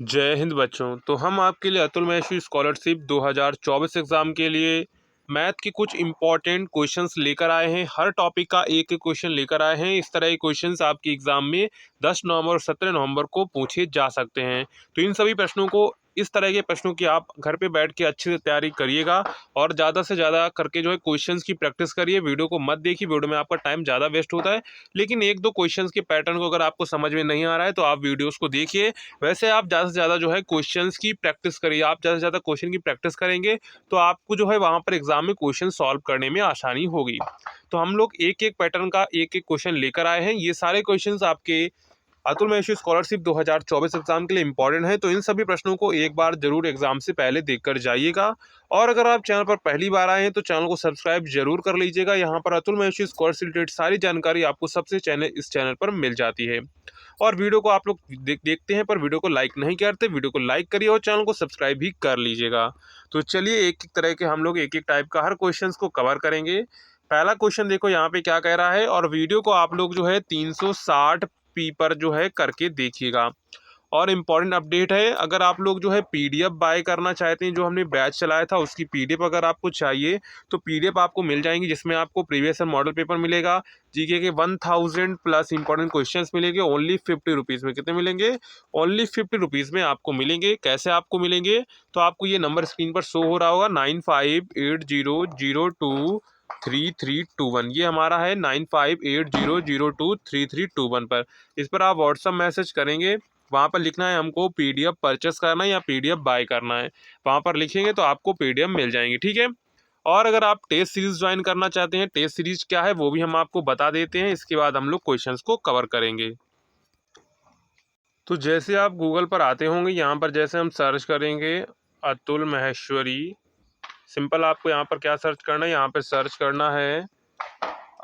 जय हिंद बच्चों। तो हम आपके लिए अतुल महेश्वरी स्कॉलरशिप 2024 एग्ज़ाम के लिए मैथ के कुछ इंपॉर्टेंट क्वेश्चंस लेकर आए हैं। हर टॉपिक का एक एक क्वेश्चन लेकर आए हैं। इस तरह के क्वेश्चंस आपके एग्ज़ाम में 10 नवंबर और 17 नवंबर को पूछे जा सकते हैं। तो इन सभी प्रश्नों को, इस तरह के प्रश्नों की आप घर पे बैठ के अच्छे से तैयारी करिएगा और ज़्यादा से ज़्यादा करके जो है क्वेश्चंस की प्रैक्टिस करिए। वीडियो को मत देखिए, वीडियो में आपका टाइम ज़्यादा वेस्ट होता है। लेकिन एक दो क्वेश्चंस के पैटर्न को अगर आपको समझ में नहीं आ रहा है तो आप वीडियोज़ को देखिए। वैसे आप ज़्यादा से ज़्यादा जो है क्वेश्चंस की प्रैक्टिस करिए। आप ज़्यादा से ज़्यादा क्वेश्चन की प्रैक्टिस करेंगे तो आपको जो है वहाँ पर एग्जाम में क्वेश्चन सॉल्व करने में आसानी होगी। तो हम लोग एक एक पैटर्न का एक एक क्वेश्चन लेकर आए हैं। ये सारे क्वेश्चंस आपके अतुल महेश्वरी स्कॉलरशिप 2024 एग्जाम के लिए इंपॉर्टेंट है। तो इन सभी प्रश्नों को एक बार जरूर एग्जाम से पहले देखकर जाइएगा। और अगर आप चैनल पर पहली बार आए हैं तो चैनल को सब्सक्राइब जरूर कर लीजिएगा। यहाँ पर अतुल महेश्वरी स्कॉलरशिप रिलेटेड सारी जानकारी आपको सबसे इस चैनल पर मिल जाती है। और वीडियो को आप लोग देखते हैं पर वीडियो को लाइक नहीं करते, वीडियो को लाइक करिए और चैनल को सब्सक्राइब भी कर लीजिएगा। तो चलिए एक एक तरह के हम लोग एक एक टाइप का हर क्वेश्चन को कवर करेंगे। पहला क्वेश्चन देखो यहाँ पे क्या कह रहा है, और वीडियो को आप लोग जो है 360 पी पर जो है करके देखिएगा। और इम्पॉर्टेंट अपडेट है, अगर आप लोग जो है पीडीएफ बाय करना चाहते हैं, जो हमने बैच चलाया था उसकी पीडीएफ अगर आपको चाहिए तो पीडीएफ आपको मिल जाएंगी, जिसमें आपको प्रीवियस ईयर मॉडल पेपर मिलेगा, जीके के 1000 प्लस इंपॉर्टेंट क्वेश्चंस मिलेंगे ओनली 50 रुपीज़ में। कितने मिलेंगे? ओनली 50 रुपीज़ में आपको मिलेंगे। कैसे आपको मिलेंगे? तो आपको ये नंबर स्क्रीन पर शो हो रहा होगा 9580023321। ये हमारा है 9580023321 पर। इस पर आप व्हाट्सअप मैसेज करेंगे। वहाँ पर लिखना है हमको पीडीएफ परचेस करना है या पीडीएफ बाय करना है। वहाँ पर लिखेंगे तो आपको पीडीएफ मिल जाएंगी, ठीक है। और अगर आप टेस्ट सीरीज ज्वाइन करना चाहते हैं, टेस्ट सीरीज क्या है वो भी हम आपको बता देते हैं। इसके बाद हम लोग क्वेश्चंस को कवर करेंगे। तो जैसे आप गूगल पर आते होंगे, यहाँ पर जैसे हम सर्च करेंगे अतुल महेश्वरी, सिंपल आपको यहाँ पर क्या सर्च करना है, यहाँ पर सर्च करना है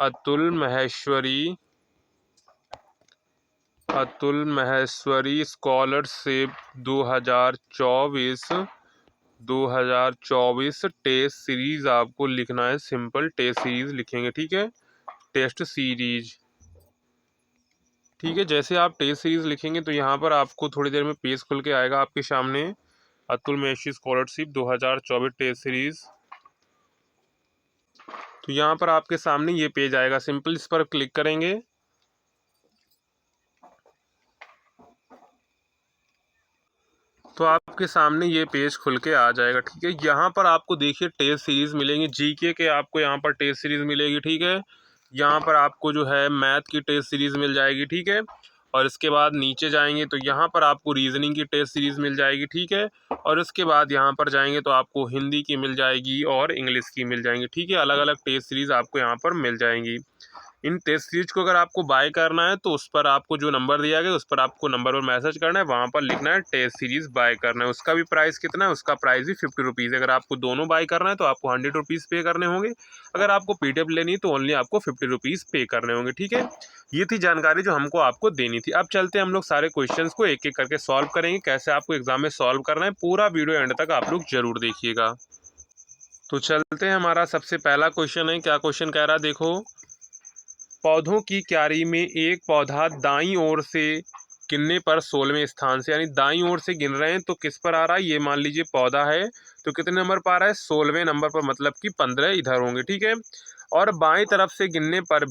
Atul Maheshwari, Atul Maheshwari scholarship 2024 test series आपको लिखना है। सिंपल टेस्ट सीरीज लिखेंगे, ठीक है। टेस्ट सीरीज, ठीक है। जैसे आप टेस्ट सीरीज लिखेंगे तो यहाँ पर आपको थोड़ी देर में पेज खुल के आएगा आपके सामने, Atul Maheshwari scholarship 2024 test series. तो यहाँ पर आपके सामने ये पेज आएगा, सिंपल इस पर क्लिक करेंगे। तो आपके सामने ये पेज खुल के आ जाएगा, ठीक है। यहाँ पर आपको देखिए टेस्ट सीरीज मिलेंगी, जीके के आपको यहाँ पर टेस्ट सीरीज मिलेगी, ठीक है। यहाँ पर आपको जो है मैथ की टेस्ट सीरीज मिल जाएगी, ठीक है। और इसके बाद नीचे जाएंगे तो यहाँ पर आपको रीजनिंग की टेस्ट सीरीज मिल जाएगी, ठीक है। और इसके बाद यहाँ पर जाएंगे तो आपको हिंदी की मिल जाएगी और इंग्लिश की मिल जाएंगी, ठीक है। अलग अलग टेस्ट सीरीज आपको यहाँ पर मिल जाएंगी। इन टेस्ट सीरीज को अगर आपको बाय करना है तो उस पर आपको जो नंबर दिया गया उस पर आपको नंबर पर मैसेज करना है, वहाँ पर लिखना है टेस्ट सीरीज बाय करना है। उसका भी प्राइस कितना है? उसका प्राइस भी 50 रुपीज़। अगर आपको दोनों बाय करना है तो आपको 100 रुपीज़ पे करने होंगे। अगर आपको पीडीएफ लेनी है तो ओनली आपको 50 रुपीज़ पे करने होंगे, ठीक है। ये थी जानकारी जो हमको आपको देनी थी। अब चलते हैं हम लोग सारे क्वेश्चन को एक एक करके सॉल्व करेंगे। कैसे आपको एग्जाम में सॉल्व करना है, पूरा वीडियो एंड तक आप लोग जरूर देखिएगा। तो चलते हैं, हमारा सबसे पहला क्वेश्चन है। क्या क्वेश्चन कह रहा है देखो, पौधों की क्यारी में एक पौधा दाईं ओर से गिनने पर 16वें स्थान से, यानी दाईं ओर से गिन रहे हैं तो किस पर आ रहा है? ये मान लीजिए पौधा है तो कितने नंबर पर आ रहा है? 16वें नंबर पर, मतलब कि 15 इधर होंगे, ठीक है। और बाईं तरफ से गिनने पर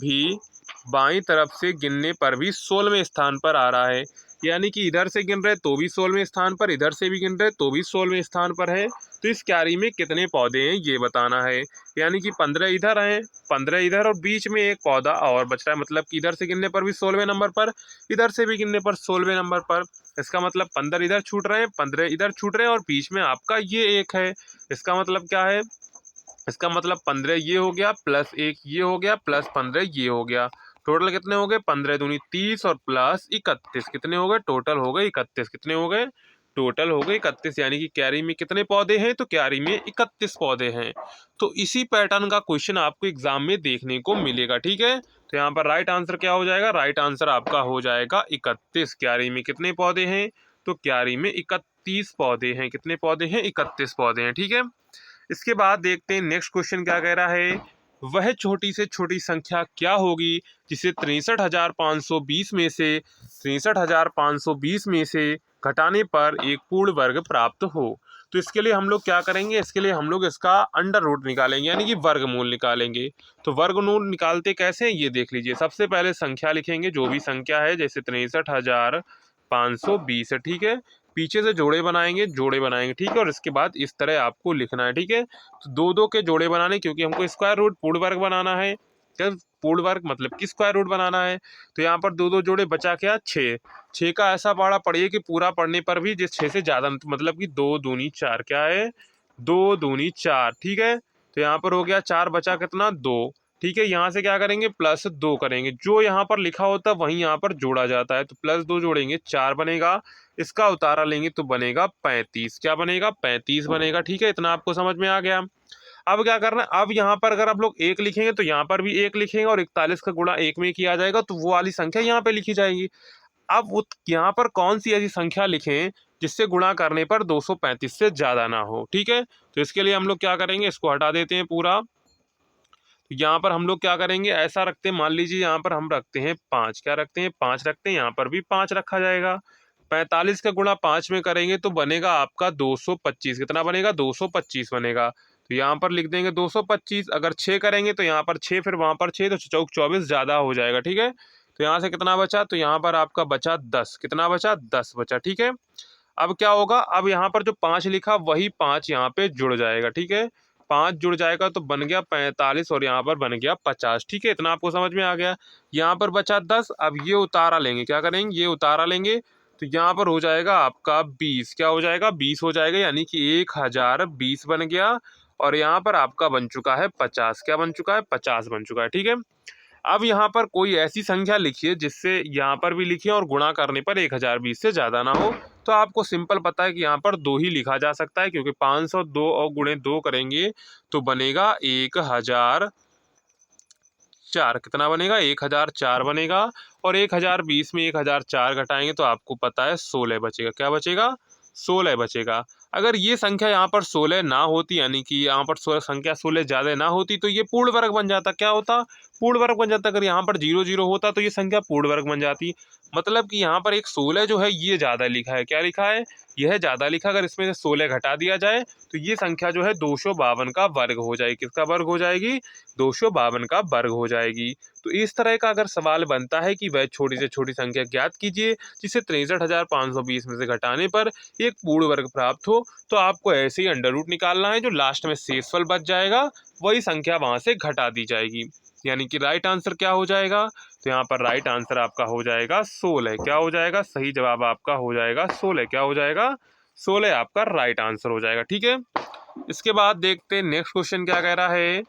भी 16वें स्थान पर आ रहा है, यानी कि इधर से गिन रहे तो भी 16वें स्थान पर, इधर से भी गिन रहे तो भी 16वें स्थान पर है। तो इस क्यारी में कितने पौधे हैं ये बताना है। यानी कि 15 इधर हैं, 15 इधर और बीच में एक पौधा और बच रहा है, मतलब कि इधर से गिनने पर भी 16वें नंबर पर, इधर से भी गिनने पर 16वें नंबर पर। इसका मतलब 15 इधर छूट रहे हैं, 15 इधर छूट रहे हैं और बीच में आपका ये एक है। इसका मतलब क्या है? इसका मतलब 15 ये हो गया प्लस एक ये हो गया प्लस 15 ये हो गया। टोटल कितने हो गए? 15 दूनी 30 और प्लस 31। कितने हो गए? टोटल हो गए 31। कितने हो गए? टोटल हो गए 31। यानी कि क्यारी में कितने पौधे हैं? तो क्यारी में 31 पौधे हैं। तो इसी पैटर्न का क्वेश्चन आपको एग्जाम में देखने को मिलेगा, ठीक है। तो यहाँ पर राइट आंसर क्या हो जाएगा? राइट आंसर आपका हो जाएगा 31। क्यारी में कितने पौधे हैं? तो क्यारी में 31 पौधे हैं। कितने पौधे हैं? 31 पौधे हैं, ठीक है। इसके बाद देखते हैं नेक्स्ट क्वेश्चन क्या कह रहा है। वह छोटी से छोटी संख्या क्या होगी जिसे 63,520 में से 63,520 में से घटाने पर एक पूर्ण वर्ग प्राप्त हो। तो इसके लिए हम लोग क्या करेंगे, इसके लिए हम लोग इसका अंडर रूट निकालेंगे, यानी कि वर्गमूल निकालेंगे। तो वर्गमूल निकालते कैसे हैं ये देख लीजिए। सबसे पहले संख्या लिखेंगे, जो भी संख्या है, जैसे 63,520 है, ठीक है। पीछे से जोड़े बनाएंगे, ठीक है। और इसके बाद इस तरह आपको लिखना है, ठीक है। तो दो दो के जोड़े बनाने, क्योंकि हमको स्क्वायर रूट पूर्ण वर्ग बनाना है। क्या पूर्ण वर्ग मतलब कि स्क्वायर रूट बनाना है। तो यहाँ पर दो दो जोड़े, बचा क्या, 6। 6 का ऐसा पाड़ा पढ़िए कि पूरा पढ़ने पर भी जिस 6 से ज़्यादा, मतलब कि 2 दूनी 4, क्या है, 2 दूनी 4, ठीक है। तो यहाँ पर हो गया 4, बचा कितना, 2, ठीक है। यहाँ से क्या करेंगे, +2 करेंगे। जो यहाँ पर लिखा होता है वहीं यहाँ पर जोड़ा जाता है। तो +2 जोड़ेंगे 4 बनेगा, इसका उतारा लेंगे तो बनेगा 35। क्या बनेगा, 35 बनेगा, ठीक है। इतना आपको समझ में आ गया। अब क्या करना है, अब यहाँ पर अगर आप लोग 1 लिखेंगे तो यहाँ पर भी 1 लिखेंगे, और 41 का गुणा 1 में किया जाएगा तो वो वाली संख्या यहाँ पे लिखी जाएगी। अब यहाँ पर कौन सी ऐसी संख्या लिखें जिससे गुणा करने पर 235 से ज़्यादा ना हो, ठीक है। तो इसके लिए हम लोग क्या करेंगे, इसको हटा देते हैं पूरा। तो यहाँ पर हम लोग क्या करेंगे, ऐसा रखते हैं, मान लीजिए यहाँ पर हम रखते हैं 5, क्या रखते हैं, 5 रखते हैं, यहाँ पर भी 5 रखा जाएगा। 45 का गुणा 5 में करेंगे तो बनेगा आपका 225। कितना बनेगा, 225 बनेगा। तो यहाँ पर लिख देंगे 225। अगर 6 करेंगे तो यहाँ पर 6, फिर वहाँ पर 6, तो चौक 24 ज़्यादा हो जाएगा, ठीक है। तो यहाँ से कितना बचा, तो यहाँ पर आपका बचा 10। कितना बचा, 10 बचा, ठीक है। अब क्या होगा, अब यहाँ पर जो 5 लिखा वही 5 यहाँ पे जुड़ जाएगा, ठीक है। 5 जुड़ जाएगा तो बन गया 45, और यहाँ पर बन गया 50, ठीक है। इतना आपको समझ में आ गया। यहाँ पर बचा 10। अब ये उतारा लेंगे, क्या करेंगे, ये उतारा लेंगे। तो यहाँ पर हो जाएगा आपका 20। क्या हो जाएगा, 20 हो जाएगा, यानी कि 1020 बन गया। और यहाँ पर आपका बन चुका है 50। क्या बन चुका है, 50 बन चुका है, ठीक है। अब यहाँ पर कोई ऐसी संख्या लिखिए जिससे यहाँ पर भी लिखिए और गुणा करने पर 1020 से ज़्यादा ना हो। तो आपको सिंपल पता है कि यहाँ पर 2 ही लिखा जा सकता है, क्योंकि 502 और गुणे 2 करेंगे तो बनेगा 1004। कितना बनेगा, 1004 बनेगा। और 1020 में 1004 घटाएंगे तो आपको पता है 16 बचेगा। क्या बचेगा, 16 बचेगा। अगर ये संख्या यहाँ पर 16 ना होती, यानी कि यहाँ पर संख्या 16 ज़्यादा ना होती, तो ये पूर्ण वर्ग बन जाता। क्या होता, पूर्ण वर्ग बन जाता। अगर यहाँ पर 0 0 होता तो ये संख्या पूर्ण वर्ग बन जाती। मतलब कि यहाँ पर एक 16 जो है ये ज़्यादा लिखा है। क्या लिखा है, यह ज़्यादा लिखा। अगर इसमें से 16 घटा दिया जाए तो ये संख्या जो है 252 का वर्ग हो जाएगी। किसका वर्ग हो जाएगी, 252 का वर्ग हो जाएगी। तो इस तरह का अगर सवाल बनता है कि वह छोटी से छोटी संख्या ज्ञात कीजिए जिसे 63,520 में से घटाने पर एक पूर्ण वर्ग प्राप्त हो, तो आपको ऐसे ही अंडर रूट निकालना है। जो लास्ट में शेषफल बच जाएगा वही संख्या वहां से घटा दी जाएगी। यानी कि राइट आंसर क्या हो जाएगा, तो यहाँ पर राइट आंसर आपका हो जाएगा 16। क्या हो जाएगा, सही जवाब आपका हो जाएगा 16। क्या हो जाएगा, 16 आपका राइट आंसर हो जाएगा, ठीक है। इसके बाद देखते हैं नेक्स्ट क्वेश्चन क्या कह रहा है।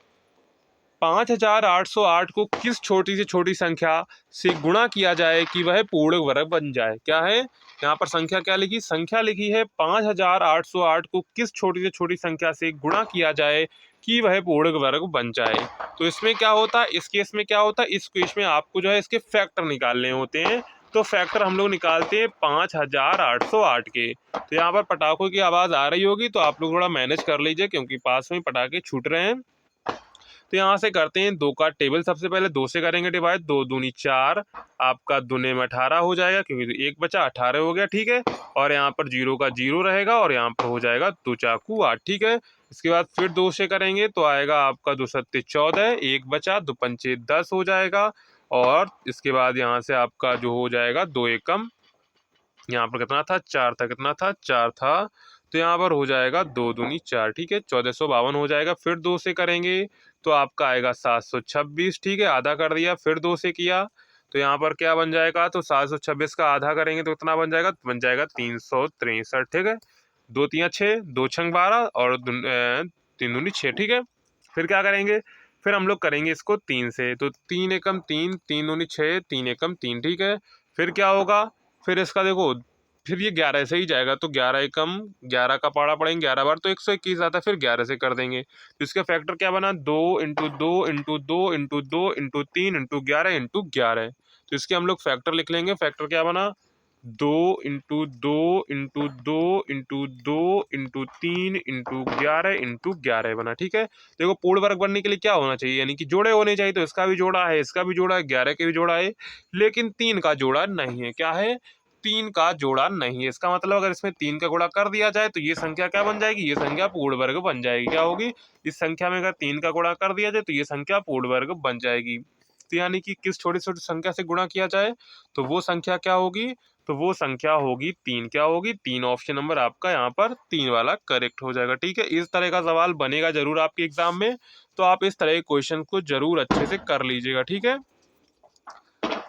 5,808 को किस छोटी से छोटी संख्या से गुणा किया जाए कि वह पूर्ण वर्ग बन जाए। क्या है, यहाँ पर संख्या क्या लिखी, संख्या लिखी है 5,808 को किस छोटी से छोटी संख्या से गुणा किया जाए कि वह पूर्ण वर्ग बन जाए। तो इसमें क्या होता है, इस केस में क्या होता है, इस केस में आपको जो है इसके फैक्टर निकालने होते हैं। तो फैक्टर हम लोग निकालते हैं 5,808 के। तो यहाँ पर पटाखों की आवाज़ आ रही होगी, तो आप लोग थोड़ा मैनेज कर लीजिए, क्योंकि पास में पटाखे छूट रहे हैं। तो यहाँ से करते हैं 2 का टेबल। सबसे पहले 2 से करेंगे डिवाइड, 2 दूनी 4, आपका दूने में 18 हो जाएगा, क्योंकि 1 बचा, 18 हो गया, ठीक है। और यहाँ पर 0 का 0 रहेगा, और यहाँ पर हो जाएगा 2 चाकू 8, ठीक है। इसके बाद फिर 2 से करेंगे तो आएगा आपका 2 सत्ते 14, 1 बचा, 2 पंचे 10 हो जाएगा। और इसके बाद यहाँ से आपका जो हो जाएगा 2 एकम, यहाँ पर कितना था, 4 था, कितना था, 4 था। तो यहाँ पर हो जाएगा 2 दूनी 4, ठीक है, 1452 हो जाएगा। फिर 2 से करेंगे तो आपका आएगा 726, ठीक है, आधा कर दिया। फिर 2 से किया तो यहाँ पर क्या बन जाएगा, तो 726 का आधा करेंगे तो कितना बन जाएगा, बन जाएगा 363, ठीक है। 2 तियाँ 6, 2 छंग 12, और 3 दूनी 6, ठीक है। फिर क्या करेंगे, फिर हम लोग करेंगे इसको 3 से। तो 3 एकम 3, 3 दूनी 6, 3 एकम 3, ठीक है। फिर क्या होगा, फिर इसका देखो, फिर ये 11 से ही जाएगा, तो 11 एकम 11 का पाड़ा पड़ेंगे 11 बार, तो 121 आता है। फिर 11 से कर देंगे तो इसका फैक्टर क्या बना, 2 into 2 into 2 into 2 into 3 into 11 into 11। तो इसके हम लोग फैक्टर लिख लेंगे। फैक्टर क्या बना, 2 × 2 × 2 × 2 × 11 बना। ठीक है, देखो पूर्ण वर्ग बनने के लिए क्या होना चाहिए, यानी कि जोड़े होने चाहिए। तो इसका भी जोड़ा है, इसका भी जोड़ा है, 11 के भी जोड़ा है, लेकिन 3 का जोड़ा नहीं है। क्या है? 3 का जोड़ा नहीं है। इसका मतलब अगर इसमें 3 का गुणा कर दिया जाए तो ये संख्या क्या बन जाएगी? ये संख्या पूर्ण वर्ग बन जाएगी। क्या होगी? इस संख्या में अगर 3 का गुणा कर दिया जाए तो ये संख्या पूर्ण वर्ग बन जाएगी। तो यानी कि किस छोटी छोटी संख्या से गुणा किया जाए तो वो संख्या क्या होगी? तो वो संख्या होगी 3। क्या होगी? 3। ऑप्शन नंबर आपका यहाँ पर 3 वाला करेक्ट हो जाएगा। ठीक है, इस तरह का सवाल बनेगा जरूर आपके एग्जाम में, तो आप इस तरह के क्वेश्चन को जरूर अच्छे से कर लीजिएगा। ठीक है,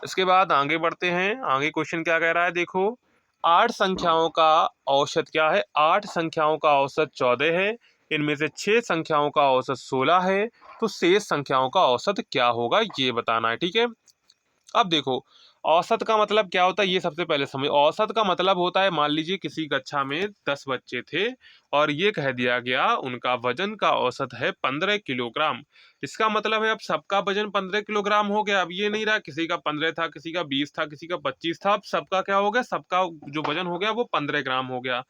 इसके बाद आगे बढ़ते हैं। आगे क्वेश्चन क्या कह रहा है, देखो 8 संख्याओं का औसत क्या है? 8 संख्याओं का औसत 14 है, इनमें से 6 संख्याओं का औसत 16 है, तो शेष संख्याओं का औसत क्या होगा ये बताना है। ठीक है, अब देखो औसत का मतलब क्या होता है ये सबसे पहले समझ। औसत का मतलब होता है, मान लीजिए किसी कक्षा में 10 बच्चे थे और ये कह दिया गया उनका वजन का औसत है 15 किलोग्राम। इसका मतलब है अब सबका वजन 15 किलोग्राम हो गया। अब ये नहीं रहा किसी का 15 था, किसी का 20 था, किसी का 25 था। अब सबका क्या हो गया? सबका जो वजन हो गया वो 15 ग्राम हो गया,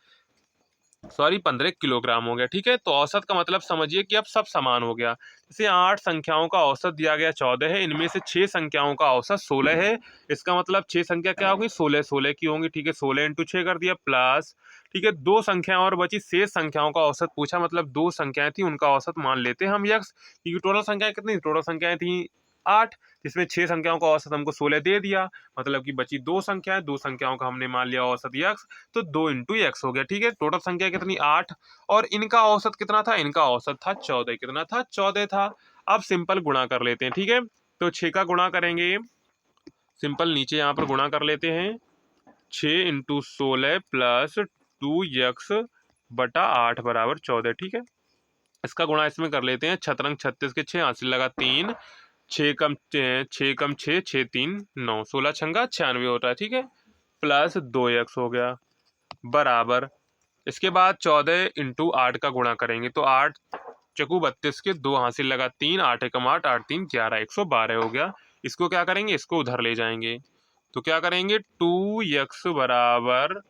सॉरी 15 किलोग्राम हो गया। ठीक है, तो औसत का मतलब समझिए कि अब सब समान हो गया। जैसे 8 संख्याओं का औसत दिया गया 14 है, इनमें से 6 संख्याओं का औसत 16 है। इसका मतलब 6 संख्या क्या होगी? 16 16 की होंगी। ठीक है, 16 × 6 कर दिया प्लस, ठीक है, 2 संख्याएं और बची, शेष संख्याओं का औसत पूछा, मतलब 2 संख्याएं थी उनका औसत मान लेते हैं हम यक्स, क्योंकि टोटल संख्याएं कितनी? टोटल संख्याएं थी 8, जिसमें 6 संख्याओं का औसत हमको 16 दे दिया, मतलब कि बची 2 संख्याएं, 2 संख्याओं का हमने मान लिया औसत यक्स, तो 2 × x हो गया। ठीक है, टोटल संख्या कितनी? 8, और इनका औसत कितना था? इनका औसत था 14। कितना था? 14 था। अब सिंपल गुणा कर लेते हैं। ठीक है, तो 6 का गुणा करेंगे, सिंपल नीचे यहाँ पर गुणा कर लेते हैं, 6 × 16 प्लस 2x बटा 8 बराबर 14। ठीक है, इसका गुणा इसमें कर लेते हैं, छतरंग 36 के 6, हासिल लगा 3, 6 कम 6 6 3 9, 16 छंगा 96 होता है। ठीक है, प्लस 2x हो गया बराबर, इसके बाद 14 × 8 का गुणा करेंगे, तो 8 चकू 32 के 2, हासिल लगा 3, 8 एकम 8, 8 3 11, 112 हो गया। इसको क्या करेंगे? इसको उधर ले जाएंगे, तो क्या करेंगे? 2x बराबर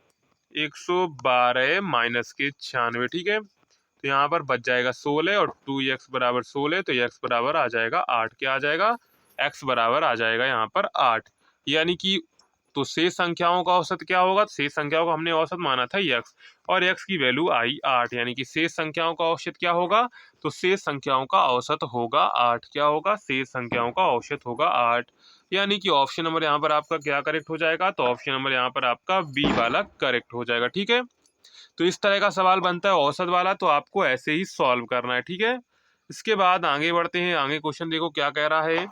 112 माइनस के 96। ठीक है, तो यहाँ पर बच जाएगा 16 और 2x बराबर 16, तो x बराबर आ जाएगा 8। क्या आ जाएगा? x बराबर आ जाएगा यहाँ पर 8। यानी कि तो शेष संख्याओं का औसत क्या होगा? शेष संख्याओं का हमने औसत माना था x, और x की वैल्यू आई 8, यानी कि शेष संख्याओं का औसत क्या होगा? तो शेष संख्याओं का औसत होगा 8। क्या होगा? शेष संख्याओं का औसत होगा 8, यानी कि ऑप्शन नंबर यहाँ पर आपका क्या करेक्ट हो जाएगा? तो ऑप्शन नंबर यहाँ पर आपका बी वाला करेक्ट हो जाएगा। ठीक है, तो इस तरह का सवाल बनता है औसत वाला, तो आपको ऐसे ही सॉल्व करना है। ठीक है, इसके बाद आगे बढ़ते हैं। आगे क्वेश्चन देखो क्या कह रहा है।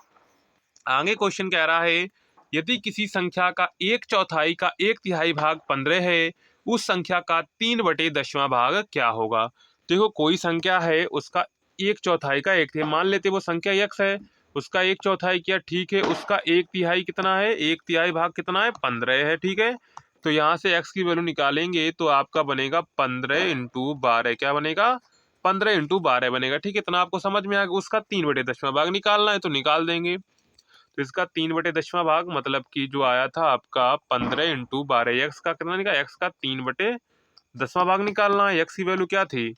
आगे क्वेश्चन कह रहा है, यदि किसी संख्या का 1/4 का 1/3 भाग 15 है, उस संख्या का 3/10वां भाग क्या होगा? देखो कोई संख्या है, उसका 1/4 का 1/3, मान लेते वो संख्या यक्स है, उसका 1/4 किया, ठीक है, उसका 1/3 कितना है? 1/3 भाग कितना है? 15 है। ठीक है, तो यहाँ से x की वैल्यू निकालेंगे तो आपका बनेगा 15 × 12। क्या बनेगा? 15 × 12 बनेगा। ठीक है, इतना आपको समझ में आ गया। उसका 3/10वां भाग निकालना है तो निकाल देंगे, तो इसका 3/10वां भाग मतलब कि जो आया था आपका 15 × 12, एक्स का कितना निकाला? एक्स का 3/10वां भाग निकालना है। एक्स की वैल्यू क्या थी?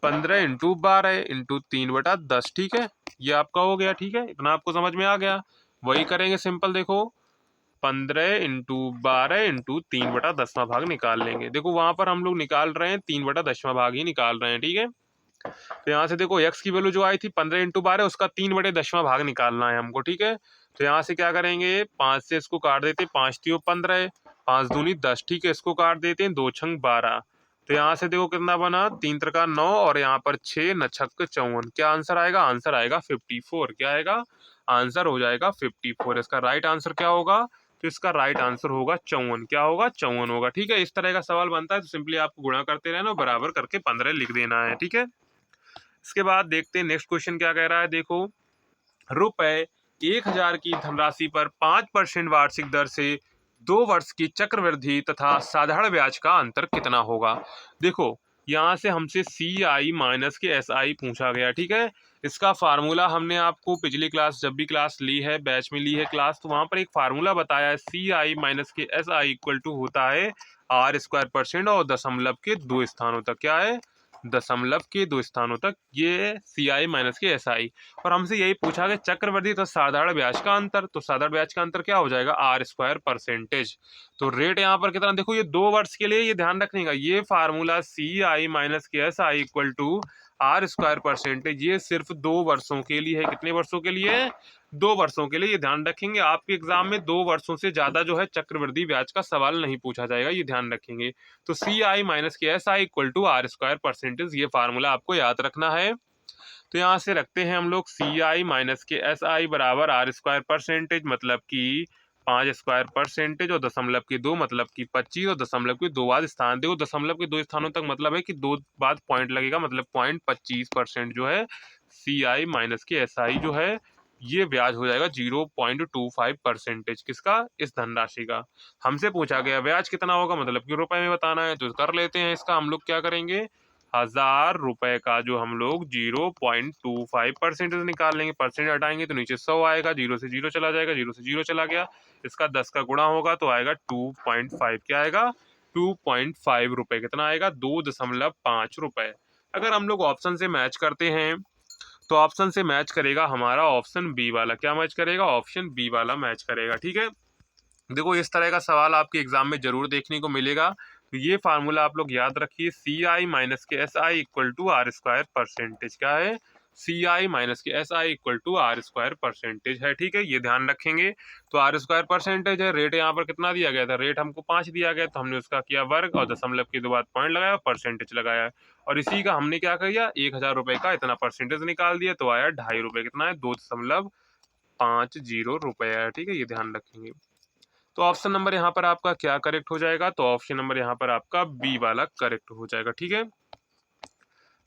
15 × 12 × 3/10। ठीक है, ये आपका हो गया। ठीक है, इतना आपको समझ में आ गया। वही करेंगे सिंपल, देखो 15 × 12 × 3/10वां भाग निकाल लेंगे। देखो वहां पर हम लोग निकाल रहे हैं 3/10वां भाग ही निकाल रहे हैं। ठीक है, तो यहाँ से देखो x की वैल्यू जो आई थी 15 × 12, उसका 3/10वां भाग निकालना है हमको। ठीक है, तो यहाँ से क्या करेंगे? 5 से इसको काट देते, 5 3 15, 5 दूनी 10। ठीक है, इसको काट देते हैं, 2 छंग 12, तो यहाँ से देखो कितना बना? 3 त्रिका 9, और यहाँ पर 6 9 छक्क 54। क्या आंसर आएगा? आंसर आएगा 54। क्या आएगा? आंसर हो जाएगा 54। इसका राइट आंसर क्या होगा? तो इसका राइट आंसर होगा 54। क्या होगा? 54 होगा। ठीक है, इस तरह का सवाल बनता है, तो सिंपली आपको गुणा करते रहना, बराबर करके 15 लिख देना है। ठीक है, इसके बाद देखते हैं नेक्स्ट क्वेश्चन क्या कह रहा है। देखो, रुपए 1000 की धनराशि पर 5% वार्षिक दर से 2 वर्ष की चक्रवृद्धि तथा साधारण ब्याज का अंतर कितना होगा? देखो यहाँ से हमसे सी आई माइनस के एस आई पूछा गया, ठीक है। इसका फार्मूला हमने आपको पिछली क्लास जब भी क्लास ली है, बैच में ली है क्लास, तो वहाँ पर एक फार्मूला बताया है, सी आई माइनस के एस आई इक्वल टू होता है आर स्क्वायर परसेंट और दशमलव के 2 स्थानों तक, क्या है, दशमलव के 2 स्थानों तक, ये सी आई माइनस के एस आई। और हमसे यही पूछा कि चक्रवृद्धि तो साधारण ब्याज का अंतर, तो साधारण ब्याज का अंतर क्या हो जाएगा, आर स्क्वायर परसेंटेज। तो रेट यहाँ पर कितना, देखो ये 2 वर्ष के लिए, ये ध्यान रखने का, ये फार्मूला सी आई माइनस के S I equal to R square percentage, ये सिर्फ 2 वर्षों के लिए है। कितने वर्षों के लिए, 2 वर्षों के लिए। ये ध्यान रखेंगे, आपके एग्जाम में 2 वर्षों से ज्यादा जो है चक्रवृद्धि ब्याज का सवाल नहीं पूछा जाएगा, ये ध्यान रखेंगे। तो सी आई माइनस के S I equal to R square percentage, ये फार्मूला आपको याद रखना है। तो यहाँ से रखते हैं हम लोग सी आई माइनस के एस आई बराबर आर स्क्वायर परसेंटेज, मतलब कि 5 स्क्वायर परसेंटेज और दशमलव की 2 मतलब कि 25 और दशमलव की 2 बाद स्थान, देखो दशमलव के 2 स्थानों तक मतलब है कि 2 बाद पॉइंट लगेगा, मतलब 0.25% जो है सी आई माइनस के एस आई जो है ये ब्याज हो जाएगा 0.25%। किसका, इस धनराशि का। हमसे पूछा गया ब्याज कितना होगा, मतलब कि रुपए में बताना है, तो कर लेते हैं इसका। हम लोग क्या करेंगे, 1000 रुपए का जो हम लोग 0.25% निकाल लेंगे, परसेंट हटाएंगे तो नीचे 100 आएगा, 0 से 0 चला जाएगा, 0 से 0 चला गया, इसका 10 का गुणा होगा तो आएगा 2.5, क्या आएगा, 2.5 रुपए। कितना आएगा, 2.5 रुपए। अगर हम लोग ऑप्शन से मैच करते हैं तो ऑप्शन से मैच करेगा हमारा ऑप्शन बी वाला, क्या मैच करेगा, ऑप्शन बी वाला मैच करेगा, ठीक है। देखो इस तरह का सवाल आपके एग्जाम में जरूर देखने को मिलेगा, तो ये फार्मूला आप लोग याद रखिए, सी आई माइनस के S I equal to R square percentage, क्या है, सी आई माइनस के S I equal to R square percentage है, ठीक है, ये ध्यान रखेंगे। तो आर स्क्वायर परसेंटेज है, रेट यहाँ पर कितना दिया गया था, रेट हमको 5 दिया गया, तो हमने उसका किया वर्ग और दशमलव के 2 बाद पॉइंट लगाया, परसेंटेज लगाया, और इसी का हमने क्या किया, 1000 रुपए का इतना परसेंटेज निकाल दिया, तो आया 2.5 रुपए, कितना है, 2.50 रुपए है, ठीक है, ये ध्यान रखेंगे। तो ऑप्शन नंबर यहाँ पर आपका क्या करेक्ट हो जाएगा, तो ऑप्शन नंबर यहाँ पर आपका बी वाला करेक्ट हो जाएगा, ठीक है।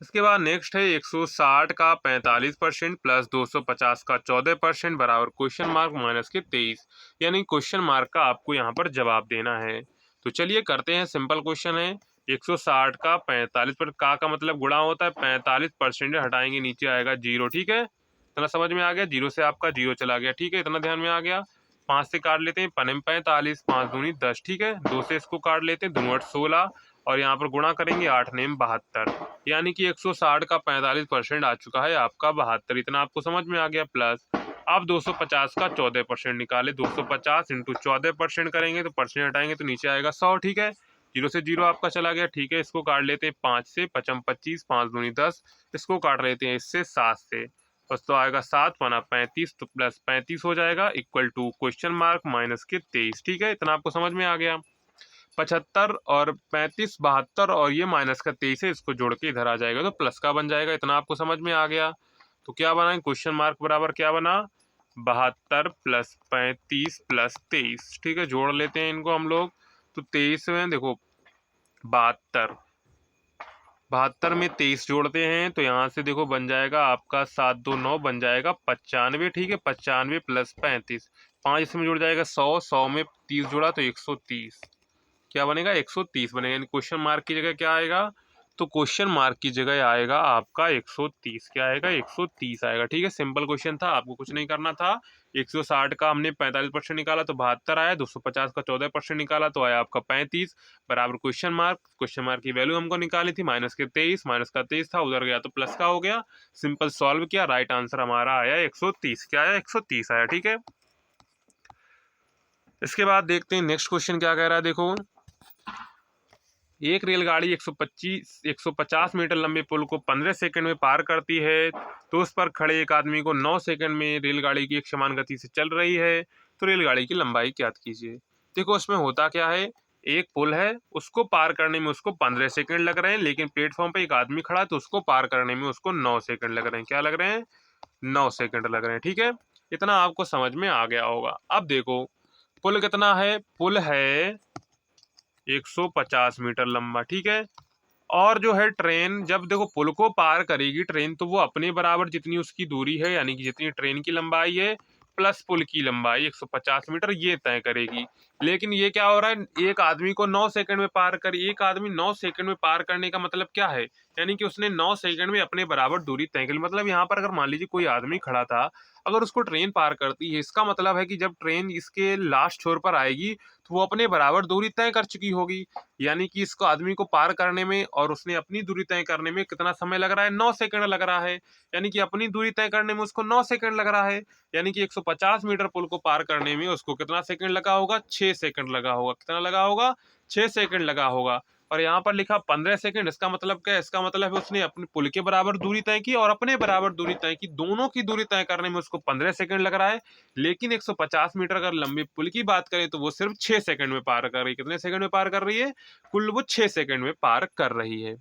इसके बाद नेक्स्ट है 160 का 45% प्लस 250 का 14% बराबर क्वेश्चन मार्क माइनस के 23, यानी क्वेश्चन मार्क का आपको यहाँ पर जवाब देना है। तो चलिए करते हैं, सिंपल क्वेश्चन है। 160 का 45 पर का मतलब गुणा होता है, 45% हटाएंगे नीचे आएगा 0, ठीक है, इतना समझ में आ गया, 0 से आपका 0 चला गया, ठीक है, इतना ध्यान में आ गया। 5 से काट लेते हैं, पनम 45, 5 दूनी 10, ठीक है, 2 से इसको काट लेते हैं, 2 8 16, और यहाँ पर गुणा करेंगे 8 नेम 72, यानी कि 160 का 45% आ चुका है आपका 72, इतना आपको समझ में आ गया। प्लस अब 250 का 14% निकाले, 250 इंटू 14% करेंगे तो परसेंट हटाएंगे तो नीचे आएगा 100, ठीक है, 0 से 0 आपका चला गया, ठीक है, इसको काट लेते हैं 5 से, 55 25, 5 दूनी 10, इसको काट लेते हैं इससे 7 से, बस तो आएगा 7 बना 35, तो प्लस 35 हो जाएगा equal to question mark minus के 23, ठीक है, इतना आपको समझ में आ गया। 75 और 35 72 और ये माइनस का 23 है, इसको जोड़ के इधर आ जाएगा तो प्लस का बन जाएगा, इतना आपको समझ में आ गया। तो क्या बना, क्वेश्चन मार्क बराबर क्या बना, 72 प्लस 35 प्लस 23, ठीक है, जोड़ लेते हैं इनको हम लोग। तो 23 में देखो 72, 72 में 23 जोड़ते हैं तो यहाँ से देखो बन जाएगा आपका 7 2 9 बन जाएगा 95, ठीक है, 95 प्लस 35, 5 इसमें जुड़ जाएगा 100, 100 में 30 जोड़ा तो 130, क्या बनेगा, 130 बनेगा, यानी क्वेश्चन मार्क की जगह क्या आएगा, तो क्वेश्चन मार्क की जगह आएगा आपका 130, क्या आएगा, 130 आएगा, ठीक है, सिंपल क्वेश्चन था, आपको कुछ नहीं करना था। 160 का हमने 45% निकाला तो 72 आया, 250 का 14% निकाला तो आया आपका 35 बराबर क्वेश्चन मार्क की वैल्यू हमको निकाली थी माइनस के 23, माइनस का 23 था, उधर गया तो प्लस का हो गया, सिंपल सॉल्व किया, राइट आंसर हमारा आया 130, क्या आया, 130 आया, ठीक है। इसके बाद देखते हैं नेक्स्ट क्वेश्चन क्या कह रहा है, देखो एक रेलगाड़ी 150 मीटर लंबे पुल को 15 सेकंड में पार करती है, तो उस पर खड़े एक आदमी को 9 सेकंड में रेलगाड़ी की एक समान गति से चल रही है, तो रेलगाड़ी की लंबाई ज्ञात कीजिए। देखो उसमें होता क्या है, एक पुल है, उसको पार करने में उसको 15 सेकंड लग रहे हैं, लेकिन प्लेटफॉर्म पे एक आदमी खड़ा है तो उसको पार करने में उसको 9 सेकंड लग रहे हैं, क्या लग रहे हैं, 9 सेकंड लग रहे हैं, ठीक है, इतना आपको समझ में आ गया होगा। अब देखो पुल कितना है, पुल है 150 मीटर लंबा, ठीक है, और जो है ट्रेन जब देखो पुल को पार करेगी ट्रेन, तो वो अपने बराबर जितनी उसकी दूरी है, यानी कि जितनी ट्रेन की लंबाई है प्लस पुल की लंबाई 150 मीटर ये तय करेगी, लेकिन ये क्या हो रहा है, एक आदमी को 9 सेकंड में पार कर, एक आदमी 9 सेकंड में पार करने का मतलब क्या है, यानी कि उसने 9 सेकंड में अपने बराबर दूरी तय कर ली। मतलब यहाँ पर अगर मान लीजिए कोई आदमी खड़ा था, अगर उसको ट्रेन पार करती है, इसका मतलब है कि जब ट्रेन इसके लास्ट छोर पर आएगी तो वो अपने बराबर दूरी तय कर चुकी होगी। यानी कि इसको आदमी को पार करने में और उसने अपनी दूरी तय करने में कितना समय लग रहा है, 9 सेकंड लग रहा है। यानी कि अपनी दूरी तय करने में उसको 9 सेकंड लग रहा है। यानी कि 150 मीटर पुल को पार करने में उसको कितना सेकंड लगा होगा, 6 सेकंड लगा होगा। कितना लगा होगा, 6 सेकंड लगा होगा। और यहाँ पर लिखा 15 सेकंड, इसका मतलब क्या है, इसका मतलब है उसने अपने पुल के बराबर दूरी तय की और अपने बराबर दूरी तय की, दोनों की दूरी तय करने में उसको 15 सेकंड लग रहा है। लेकिन 150 मीटर अगर लंबे पुल की बात करें तो वो सिर्फ 6 सेकंड में पार कर रही है। कितने सेकंड में पार कर रही है, कुल वो 6 सेकंड में पार कर रही है।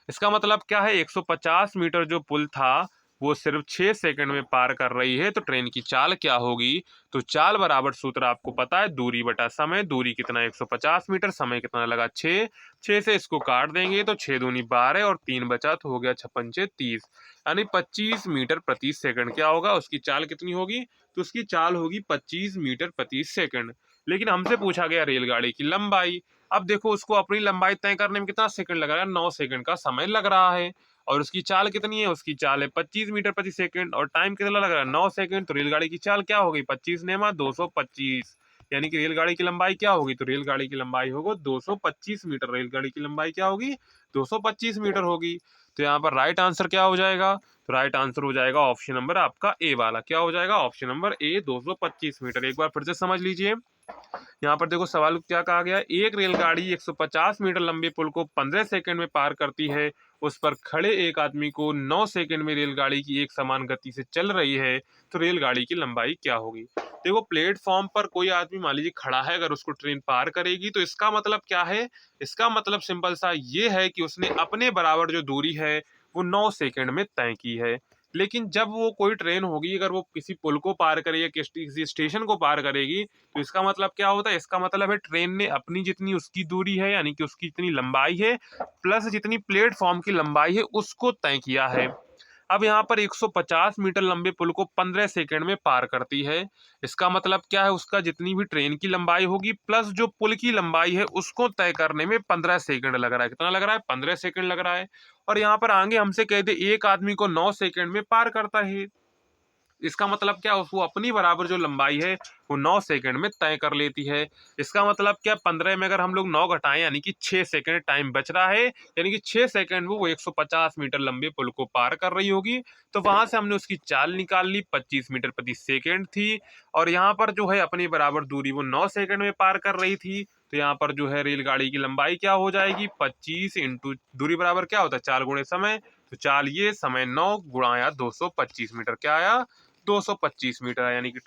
इसका मतलब क्या है, 150 मीटर जो पुल था वो सिर्फ 6 सेकंड में पार कर रही है। तो ट्रेन की चाल क्या होगी, तो चाल बराबर सूत्र आपको पता है, दूरी बटा समय। दूरी कितना, 150 मीटर, समय कितना लगा 6, 6 से इसको काट देंगे तो 6 दूनी 12 और 3 बचा तो हो गया 6 पंचे 30, यानी 25 मीटर प्रति सेकंड। क्या होगा, उसकी चाल कितनी होगी, तो उसकी चाल होगी 25 मीटर प्रति सेकंड। लेकिन हमसे पूछा गया रेलगाड़ी की लंबाई। अब देखो उसको अपनी लंबाई तय करने में कितना सेकंड लग रहा है, 9 सेकंड का समय लग रहा है। और उसकी चाल कितनी है, उसकी चाल है 25 मीटर प्रति सेकंड और टाइम कितना लग रहा है, 9 सेकंड। तो रेलगाड़ी की चाल क्या होगी, 25 नेमा 225, यानी कि रेलगाड़ी की लंबाई क्या होगी, तो रेलगाड़ी की लंबाई होगी 225 मीटर। रेलगाड़ी की लंबाई क्या होगी, 225 मीटर होगी। तो यहाँ पर राइट आंसर क्या हो जाएगा, तो राइट आंसर हो जाएगा ऑप्शन नंबर आपका ए वाला। क्या हो जाएगा, ऑप्शन नंबर ए 225 मीटर। एक बार फिर से समझ लीजिए, यहाँ पर देखो सवाल क्या कहा गया, एक रेलगाड़ी 150 मीटर लंबे पुल को 15 सेकंड में पार करती है। उस पर खड़े एक आदमी को 9 सेकंड में रेलगाड़ी की एक समान गति से चल रही है, तो रेलगाड़ी की लंबाई क्या होगी। देखो प्लेटफॉर्म पर कोई आदमी मान लीजिए खड़ा है, अगर उसको ट्रेन पार करेगी तो इसका मतलब क्या है, इसका मतलब सिंपल सा ये है कि उसने अपने बराबर जो दूरी है वो 9 सेकंड में तय की है। लेकिन जब वो कोई ट्रेन होगी, अगर वो किसी पुल को पार करेगी या किसी स्टेशन को पार करेगी, तो इसका मतलब क्या होता है, इसका मतलब है ट्रेन ने अपनी जितनी उसकी दूरी है, यानी कि उसकी जितनी लंबाई है प्लस जितनी प्लेटफॉर्म की लंबाई है उसको तय किया है। अब यहाँ पर 150 मीटर लंबे पुल को 15 सेकंड में पार करती है। इसका मतलब क्या है, उसका जितनी भी ट्रेन की लंबाई होगी प्लस जो पुल की लंबाई है उसको तय करने में 15 सेकंड लग रहा है। कितना लग रहा है, 15 सेकंड लग रहा है। और यहाँ पर आगे हमसे कहते एक आदमी को 9 सेकंड में पार करता है। इसका मतलब क्या, वो अपनी बराबर जो लंबाई है वो 9 सेकंड में तय कर लेती है। इसका मतलब क्या, 15 में अगर हम लोग 9 घटाएं यानी कि 6 सेकंड टाइम बच रहा है, यानी कि 6 सेकंड में वो 150 मीटर लंबे पुल को पार कर रही होगी। तो वहां से हमने उसकी चाल निकाल ली, 25 मीटर प्रति सेकंड थी। और यहाँ पर जो है अपनी बराबर दूरी वो 9 सेकंड में पार कर रही थी। तो यहाँ पर जो है रेलगाड़ी की लंबाई क्या हो जाएगी, 25 इंटू दूरी बराबर क्या होता है, 4 गुणे समय। तो चाल ये, समय 9 गुणाया 225 मीटर, क्या आया, 225 मीटर। यानी कि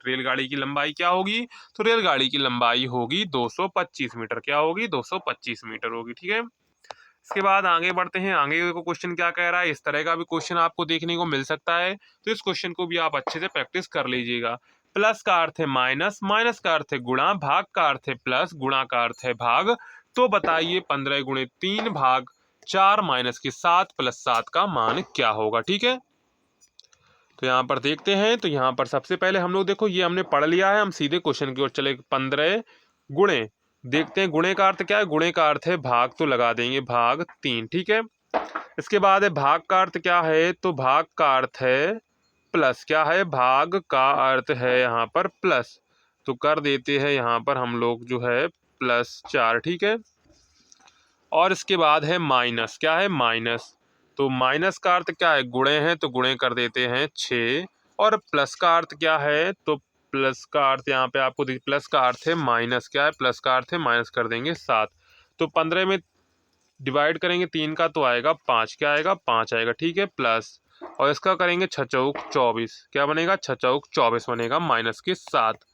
रेलगाड़ी की लंबाई क्या होगी, तो रेलगाड़ी की लंबाई होगी 225 मीटर। क्या होगी, 225 मीटर होगी। ठीक है, इसके बाद आगे बढ़ते हैं। आगे को क्वेश्चन क्या कह रहा है, इस तरह का भी क्वेश्चन आपको देखने को मिल सकता है। तो इस क्वेश्चन को भी आप अच्छे से प्रैक्टिस कर लीजिएगा। प्लस का अर्थ है माइनस, माइनस का अर्थ है गुणा, भाग का अर्थ है प्लस, गुणा का अर्थ है भाग। तो बताइए 15 गुणे 3 भाग 4 माइनस के 7 प्लस 7 का मान क्या होगा। ठीक है, तो यहाँ पर देखते हैं। तो यहाँ पर सबसे पहले हम लोग देखो ये हमने पढ़ लिया है, हम सीधे क्वेश्चन की ओर चले। 15 गुणे, देखते हैं गुणे का अर्थ क्या है, गुणे का अर्थ है भाग, तो लगा देंगे भाग 3। ठीक है, इसके बाद है भाग का अर्थ क्या है, तो भाग का अर्थ है प्लस, क्या है, भाग का अर्थ है यहाँ पर प्लस। तो कर देते हैं यहाँ पर हम लोग जो है +4। ठीक है, और इसके बाद है माइनस, क्या है, माइनस। तो माइनस का अर्थ क्या है, गुणे हैं तो गुणे कर देते हैं 6। और प्लस का अर्थ क्या है, तो प्लस का अर्थ यहाँ पे आपको प्लस का अर्थ है माइनस, क्या है, प्लस का अर्थ है माइनस कर देंगे 7। तो 15 में डिवाइड करेंगे 3 का तो आएगा 5, क्या आएगा, 5 आएगा। ठीक है, प्लस, और इसका करेंगे 6 चौक 24, क्या बनेगा, 6 चौक 24 बनेगा माइनस के 7।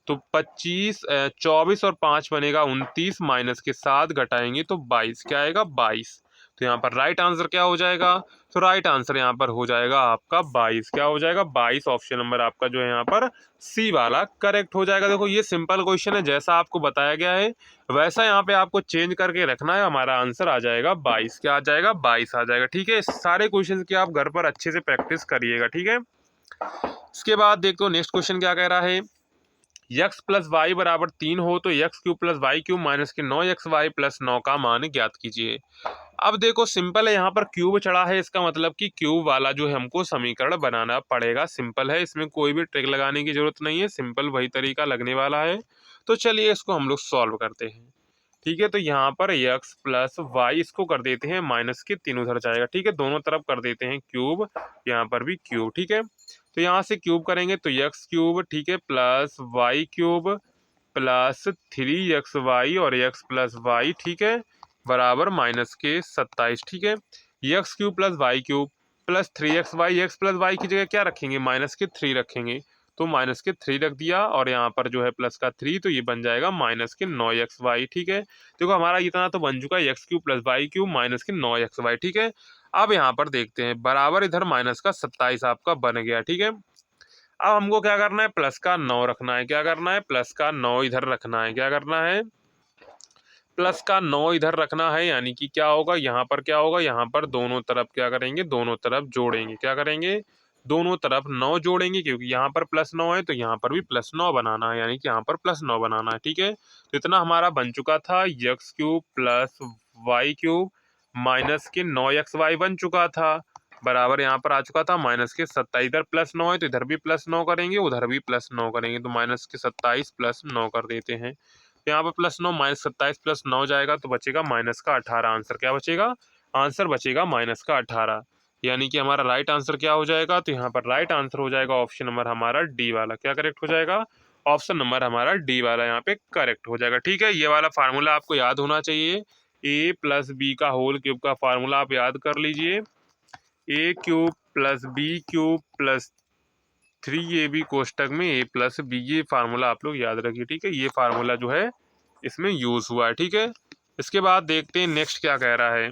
तो 25 24 और 5 बनेगा 29, माइनस के 7 घटाएंगे तो 22, क्या आएगा, 22। तो यहाँ पर राइट आंसर क्या हो जाएगा, तो राइट आंसर यहाँ पर हो जाएगा आपका 22। क्या हो जाएगा, 22। ऑप्शन नंबर आपका जो है यहाँ पर सी वाला करेक्ट हो जाएगा। देखो ये सिंपल क्वेश्चन है, जैसा आपको बताया गया है वैसा यहाँ पे आपको चेंज करके रखना है, हमारा आंसर आ जाएगा 22। क्या आ जाएगा, 22 आ जाएगा। ठीक है, सारे क्वेश्चन की आप घर पर अच्छे से प्रैक्टिस करिएगा। ठीक है, इसके बाद देखो नेक्स्ट क्वेश्चन क्या कह रहा है, x प्लस वाई बराबर 3 हो तो x cube plus y cube minus के 9xy प्लस 9 का मान ज्ञात कीजिए। अब देखो सिंपल है, यहाँ पर क्यूब चढ़ा है, इसका मतलब कि क्यूब वाला जो है हमको समीकरण बनाना पड़ेगा। सिंपल है, इसमें कोई भी ट्रिक लगाने की जरूरत नहीं है, सिंपल वही तरीका लगने वाला है। तो चलिए इसको हम लोग सॉल्व करते हैं। ठीक है, तो यहाँ पर x प्लस वाई इसको कर देते हैं माइनस के 3 उधर जाएगा। ठीक है, दोनों तरफ कर देते हैं क्यूब, यहाँ पर भी क्यूब। ठीक है, तो यहाँ से क्यूब करेंगे तो एक्स क्यूब, ठीक है, plus y cube plus 3xy और x प्लस वाई, ठीक है, बराबर माइनस के 27। ठीक है, x cube plus y cube plus 3xy, x plus y की जगह क्या रखेंगे, माइनस के 3 रखेंगे, तो माइनस के 3 रख दिया और यहाँ पर जो है प्लस का 3, तो ये बन जाएगा माइनस के 9xy। ठीक है, देखो हमारा इतना तो बन चुका है, x cube plus y cube minus के 9xy। ठीक है, अब यहाँ पर देखते हैं, बराबर इधर माइनस का 27 आपका बन गया। ठीक है, अब हमको क्या करना है, प्लस का 9 रखना है। क्या करना है, प्लस का 9 इधर रखना है। क्या करना है, प्लस का 9 इधर रखना है, यानी कि क्या होगा, यहाँ पर क्या होगा, यहाँ पर दोनों तरफ क्या करेंगे, दोनों तरफ जोड़ेंगे। क्या करेंगे, दोनों तरफ 9 जोड़ेंगे, क्योंकि यहाँ पर प्लस 9 है तो यहाँ पर भी प्लस 9 बनाना है, यानी कि यहाँ पर प्लस 9 बनाना है। ठीक है, तो इतना हमारा बन चुका था, x cube plus y cube minus के 9xy बन चुका था, बराबर यहाँ पर आ चुका था माइनस के 27। इधर प्लस 9 है तो इधर भी प्लस 9 करेंगे, उधर भी प्लस 9 करेंगे, तो माइनस के 27 प्लस 9 कर देते हैं। तो यहाँ पर प्लस 9 माइनस 27 प्लस 9 जाएगा तो बचेगा माइनस का 18। आंसर क्या बचेगा, आंसर बचेगा माइनस का 18, यानी कि हमारा राइट आंसर क्या हो जाएगा, तो यहाँ पर राइट आंसर हो जाएगा ऑप्शन नंबर हमारा डी वाला। क्या करेक्ट हो जाएगा, ऑप्शन नंबर हमारा डी वाला यहाँ पे करेक्ट हो जाएगा। ठीक है, ये वाला फार्मूला आपको याद होना चाहिए, ए प्लस बी का होल क्यूब का फार्मूला आप याद कर लीजिए, A cube plus B cube plus 3ab कोष्टक में a प्लस बी, ये फार्मूला आप लोग याद रखिए। ठीक है, ये फार्मूला जो है इसमें यूज हुआ है। ठीक है, इसके बाद देखते हैं नेक्स्ट क्या कह रहा है।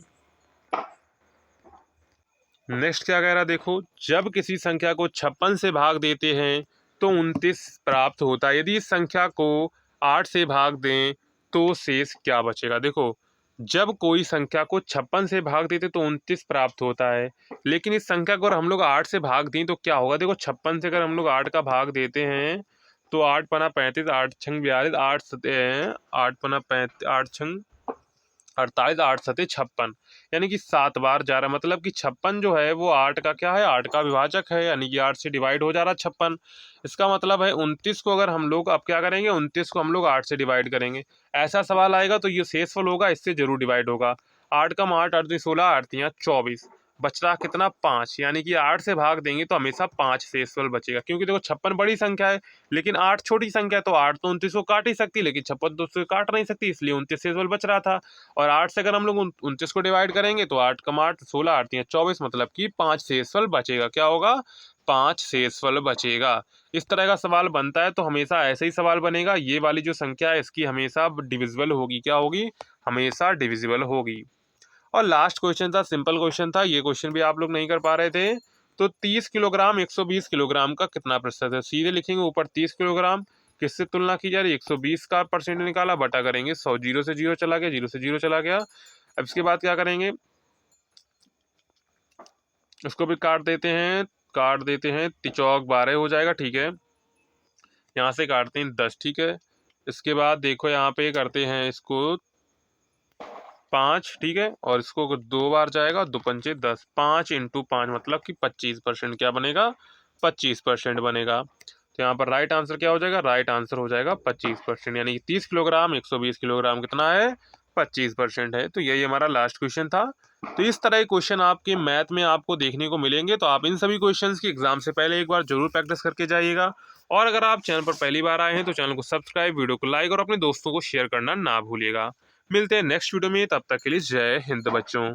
नेक्स्ट क्या कह रहा है, देखो, जब किसी संख्या को 56 से भाग देते हैं तो 29 प्राप्त होता है। यदि इस संख्या को 8 से भाग दें तो शेष क्या बचेगा। देखो, जब कोई संख्या को 56 से भाग देते तो 29 प्राप्त होता है, लेकिन इस संख्या को अगर हम लोग 8 से भाग दें तो क्या होगा। देखो, 56 से अगर हम लोग 8 का भाग देते हैं तो 8 पना 35, 8 छंग 42, 8 पना 35, 8 छंग 48, 8 सते 56, यानी कि 7 बार जा रहा है। मतलब कि 56 जो है वो 8 का क्या है, 8 का विभाजक है, यानी कि 8 से डिवाइड हो जा रहा है 56। इसका मतलब है 29 को अगर हम लोग अब क्या करेंगे, 29 को हम लोग 8 से डिवाइड करेंगे। ऐसा सवाल आएगा तो ये शेषफल होगा, इससे जरूर डिवाइड होगा। 8 का 8, 8 दूनी 16, 8 तियां 24, बच रहा कितना, 5, यानी कि 8 से भाग देंगे तो हमेशा 5 शेषफल बचेगा। क्योंकि देखो 56 बड़ी संख्या है लेकिन 8 छोटी संख्या है, तो 8 तो 29 को काट ही सकती, लेकिन 56 तो उसको काट नहीं सकती, इसलिए 29 शेषफल बच रहा था। और 8 से अगर हम लोग 29 को डिवाइड करेंगे तो 8 का 8, 16, 8 तियां 24, मतलब कि 5 शेषफल बचेगा। क्या होगा, 5 शेषफल बचेगा। इस तरह का सवाल बनता है तो हमेशा ऐसे ही सवाल बनेगा। ये वाली जो संख्या है इसकी हमेशा डिविजिबल होगी। क्या होगी, हमेशा डिविजिबल होगी। और लास्ट क्वेश्चन था, सिंपल क्वेश्चन था, ये क्वेश्चन भी आप लोग नहीं कर पा रहे थे। तो 30 किलोग्राम 120 किलोग्राम का कितना प्रतिशत है। सीधे लिखेंगे ऊपर 30 किलोग्राम, किससे तुलना की जा रही है, 120 का परसेंट निकाला, बटा करेंगे 100, जीरो से जीरो चला गया, जीरो से जीरो चला गया। अब इसके बाद क्या करेंगे, उसको भी काट देते हैं, काट देते हैं, तिचौक 12 हो जाएगा। ठीक है, यहाँ से काटते हैं 10। ठीक है, इसके बाद देखो यहाँ पे करते हैं इसको 5। ठीक है, और इसको 2 बार जाएगा, 2 पंचे 10, 5 इंटू 5 मतलब कि 25%। क्या बनेगा, 25% बनेगा। तो यहाँ पर राइट आंसर क्या हो जाएगा, राइट आंसर हो जाएगा 25%, यानी कि 30 किलोग्राम 120 किलोग्राम कितना है, 25% है। तो यही हमारा लास्ट क्वेश्चन था। तो इस तरह के क्वेश्चन आपके मैथ में आपको देखने को मिलेंगे, तो आप इन सभी क्वेश्चंस की एग्जाम से पहले एक बार जरूर प्रैक्टिस करके जाइएगा। और अगर आप चैनल पर पहली बार आए हैं तो चैनल को सब्सक्राइब, वीडियो को लाइक और अपने दोस्तों को शेयर करना ना भूलिएगा। मिलते हैं नेक्स्ट वीडियो में, तब तक के लिए जय हिंद बच्चों।